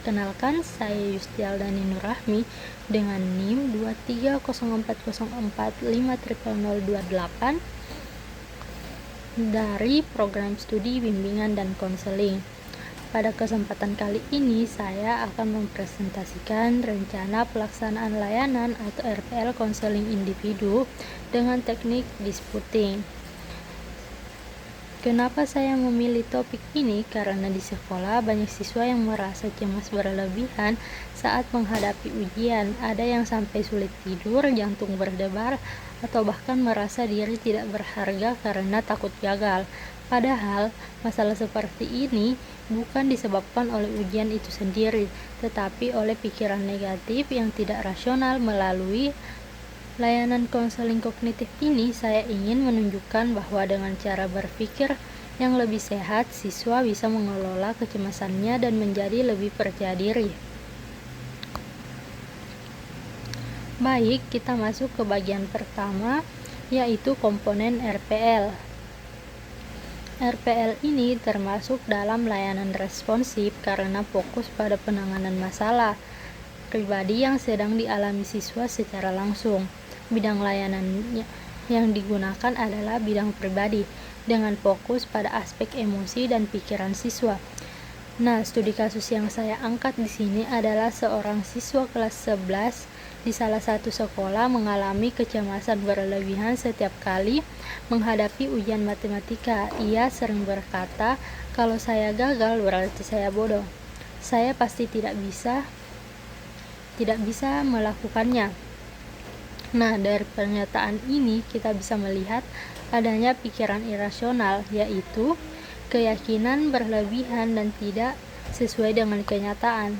Perkenalkan, saya Yustialdani Nurrahmi dengan NIM 23040450028 dari Program Studi Bimbingan dan Konseling. Pada kesempatan kali ini, saya akan mempresentasikan rencana pelaksanaan layanan atau RPL konseling individu dengan teknik disputing. Kenapa saya memilih topik ini? Karena di sekolah banyak siswa yang merasa cemas berlebihan saat menghadapi ujian. Ada yang sampai sulit tidur, jantung berdebar, atau bahkan merasa diri tidak berharga karena takut gagal. Padahal, masalah seperti ini bukan disebabkan oleh ujian itu sendiri, tetapi oleh pikiran negatif yang tidak rasional. Melalui layanan konseling kognitif ini, saya ingin menunjukkan bahwa dengan cara berpikir yang lebih sehat, siswa bisa mengelola kecemasannya dan menjadi lebih percaya diri. Baik, kita masuk ke bagian pertama, yaitu komponen RPL. RPL ini termasuk dalam layanan responsif karena fokus pada penanganan masalah pribadi yang sedang dialami siswa secara langsung. Bidang layanan yang digunakan adalah bidang pribadi dengan fokus pada aspek emosi dan pikiran siswa. Nah, studi kasus yang saya angkat di sini adalah seorang siswa kelas 11 di salah satu sekolah mengalami kecemasan berlebihan setiap kali menghadapi ujian matematika. Ia sering berkata, "Kalau saya gagal berarti saya bodoh. Saya pasti tidak bisa melakukannya." Nah, dari pernyataan ini kita bisa melihat adanya pikiran irasional, yaitu keyakinan berlebihan dan tidak sesuai dengan kenyataan.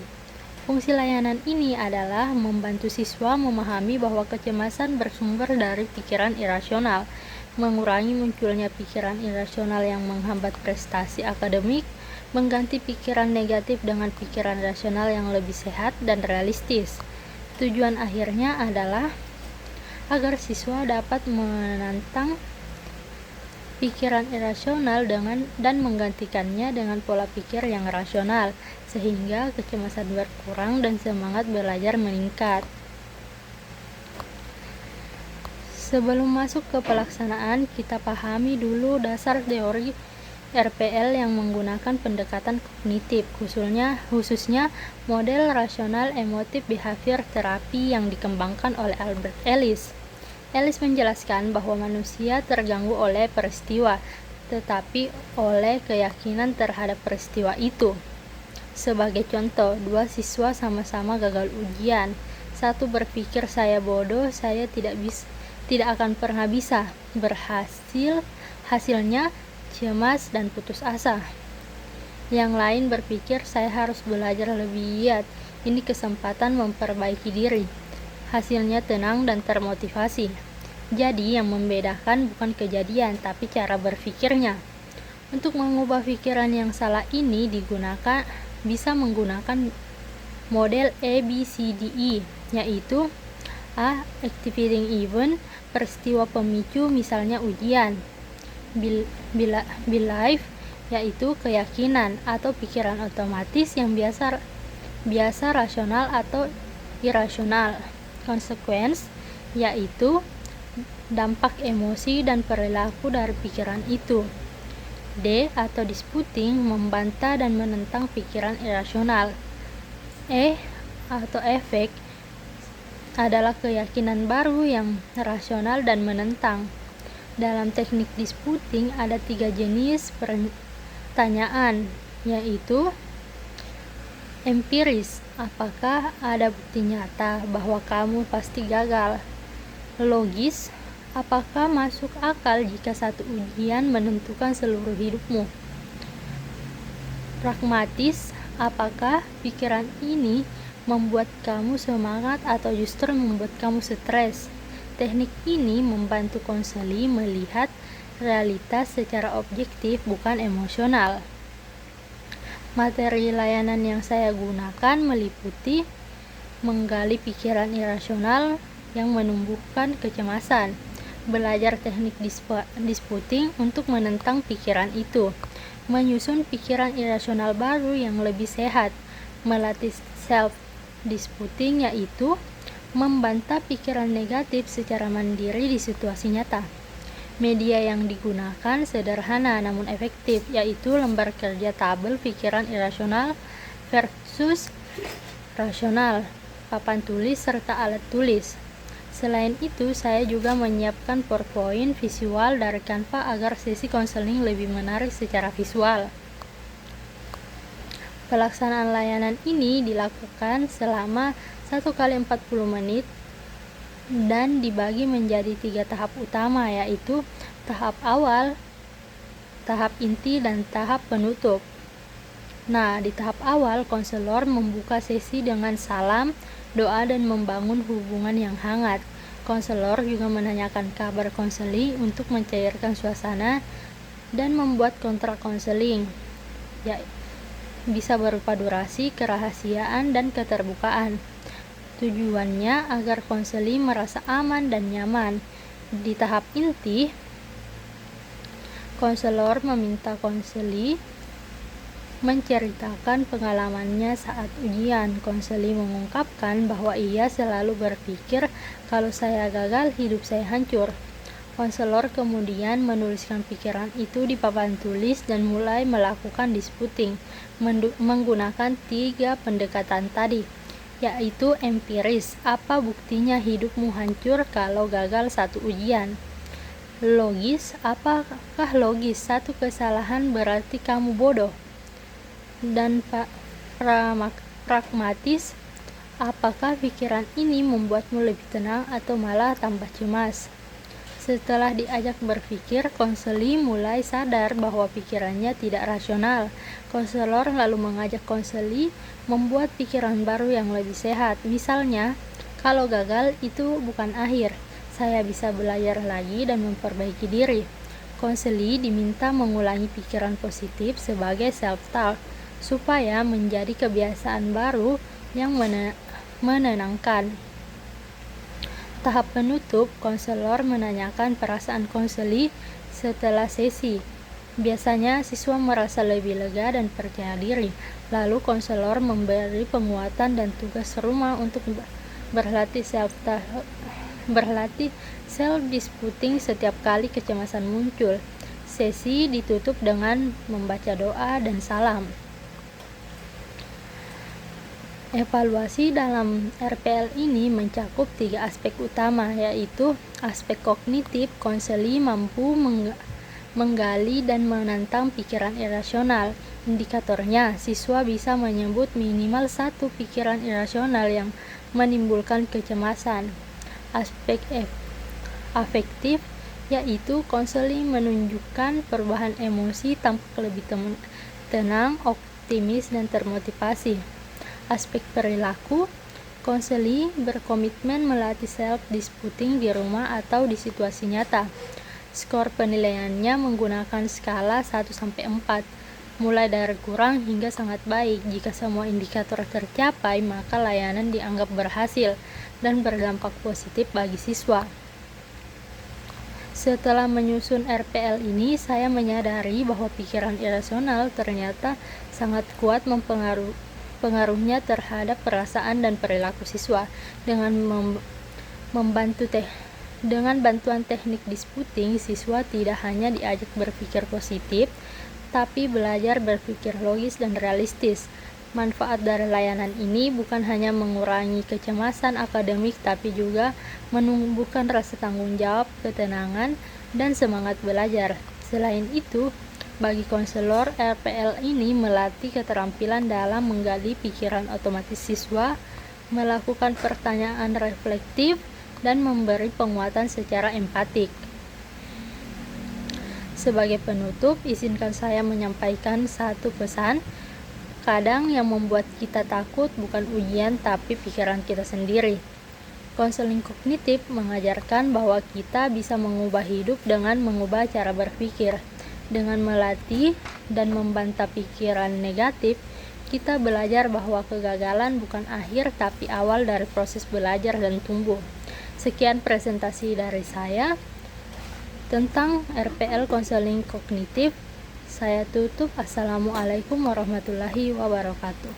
Fungsi layanan ini adalah membantu siswa memahami bahwa kecemasan bersumber dari pikiran irasional, mengurangi munculnya pikiran irasional yang menghambat prestasi akademik, mengganti pikiran negatif dengan pikiran rasional yang lebih sehat dan realistis. Tujuan akhirnya adalah agar siswa dapat menantang pikiran irasional dan menggantikannya dengan pola pikir yang rasional, sehingga kecemasan berkurang dan semangat belajar meningkat. Sebelum masuk ke pelaksanaan, kita pahami dulu dasar teori RPL yang menggunakan pendekatan kognitif, khususnya model rasional emotif behavior terapi yang dikembangkan oleh Albert Ellis. Ellis menjelaskan bahwa manusia terganggu oleh peristiwa, tetapi oleh keyakinan terhadap peristiwa itu. Sebagai contoh, dua siswa sama-sama gagal ujian. Satu berpikir, "Saya bodoh, saya tidak akan pernah bisa berhasil." Hasilnya cemas dan putus asa. Yang lain berpikir, "Saya harus belajar lebih giat. Ini kesempatan memperbaiki diri." Hasilnya tenang dan termotivasi. Jadi yang membedakan bukan kejadian, tapi cara berpikirnya. Untuk mengubah pikiran yang salah ini bisa menggunakan model ABCDE, yaitu A. Activating event, peristiwa pemicu, misalnya ujian. Belief, yaitu keyakinan atau pikiran otomatis yang biasa rasional atau irasional. Consequence, yaitu dampak emosi dan perilaku dari pikiran itu. D atau disputing, membantah dan menentang pikiran irasional. E atau efek adalah keyakinan baru yang rasional dan menentang. Dalam teknik disputing ada 3 jenis pertanyaan, yaitu empiris, apakah ada bukti nyata bahwa kamu pasti gagal? Logis, apakah masuk akal jika satu ujian menentukan seluruh hidupmu? Pragmatis, apakah pikiran ini membuat kamu semangat atau justru membuat kamu stres? Teknik ini membantu konseli melihat realitas secara objektif, bukan emosional. Materi layanan yang saya gunakan meliputi menggali pikiran irasional yang menumbuhkan kecemasan, belajar teknik disputing untuk menentang pikiran itu, menyusun pikiran irasional baru yang lebih sehat, melatih self-disputing, yaitu membantah pikiran negatif secara mandiri di situasi nyata. Media yang digunakan sederhana namun efektif, yaitu lembar kerja tabel pikiran irasional versus rasional, papan tulis, serta alat tulis. Selain itu, saya juga menyiapkan PowerPoint visual dari Canva agar sesi konseling lebih menarik secara visual. Pelaksanaan layanan ini dilakukan selama 1 kali 40 menit dan dibagi menjadi 3 tahap utama, yaitu tahap awal, tahap inti, dan tahap penutup. Nah, di tahap awal, konselor membuka sesi dengan salam, doa, dan membangun hubungan yang hangat. Konselor juga menanyakan kabar konseling untuk mencairkan suasana dan membuat kontrak konseling, ya, bisa berupa durasi, kerahasiaan, dan keterbukaan. Tujuannya agar konseli merasa aman dan nyaman. Di tahap inti, konselor meminta konseli menceritakan pengalamannya saat ujian. Konseli mengungkapkan bahwa ia selalu berpikir, kalau saya gagal, hidup saya hancur. Konselor kemudian menuliskan pikiran itu di papan tulis dan mulai melakukan disputing menggunakan 3 pendekatan tadi, yaitu empiris, apa buktinya hidupmu hancur kalau gagal satu ujian. Logis, apakah logis satu kesalahan berarti kamu bodoh? Dan pragmatis, apakah pikiran ini membuatmu lebih tenang atau malah tambah cemas? Setelah diajak berpikir, konseli mulai sadar bahwa pikirannya tidak rasional. Konselor lalu mengajak konseli membuat pikiran baru yang lebih sehat. Misalnya, kalau gagal itu bukan akhir, saya bisa belajar lagi dan memperbaiki diri. Konseli diminta mengulangi pikiran positif sebagai self-talk supaya menjadi kebiasaan baru yang menenangkan. Tahap penutup, konselor menanyakan perasaan konseli setelah sesi. Biasanya siswa merasa lebih lega dan percaya diri. Lalu konselor memberi penguatan dan tugas rumah untuk berlatih self-disputing setiap kali kecemasan muncul. Sesi ditutup dengan membaca doa dan salam. Evaluasi dalam RPL ini mencakup 3 aspek utama, yaitu aspek kognitif. Konseli mampu menggali dan menantang pikiran irasional. Indikatornya, siswa bisa menyebut minimal 1 pikiran irasional yang menimbulkan kecemasan. Aspek afektif, yaitu konseli menunjukkan perubahan emosi, tampak lebih tenang, optimis, dan termotivasi. Aspek perilaku, konseli berkomitmen melatih self-disputing di rumah atau di situasi nyata. Skor penilaiannya menggunakan skala 1-4, mulai dari kurang hingga sangat baik. Jika semua indikator tercapai, maka layanan dianggap berhasil dan berdampak positif bagi siswa. Setelah menyusun RPL ini, saya menyadari bahwa pikiran irasional ternyata sangat kuat pengaruhnya terhadap perasaan dan perilaku siswa. Dengan bantuan teknik disputing, siswa tidak hanya diajak berpikir positif, tapi belajar berpikir logis dan realistis. Manfaat dari layanan ini bukan hanya mengurangi kecemasan akademik, tapi juga menumbuhkan rasa tanggung jawab, ketenangan, dan semangat belajar. Selain itu, bagi konselor, RPL ini melatih keterampilan dalam menggali pikiran otomatis siswa, melakukan pertanyaan reflektif, dan memberi penguatan secara empatik. Sebagai penutup, izinkan saya menyampaikan satu pesan. Kadang yang membuat kita takut bukan ujian, tapi pikiran kita sendiri. Konseling kognitif mengajarkan bahwa kita bisa mengubah hidup dengan mengubah cara berpikir. Dengan melatih dan membantah pikiran negatif, kita belajar bahwa kegagalan bukan akhir, tapi awal dari proses belajar dan tumbuh. Sekian presentasi dari saya tentang RPL konseling kognitif. Saya tutup. Assalamualaikum warahmatullahi wabarakatuh.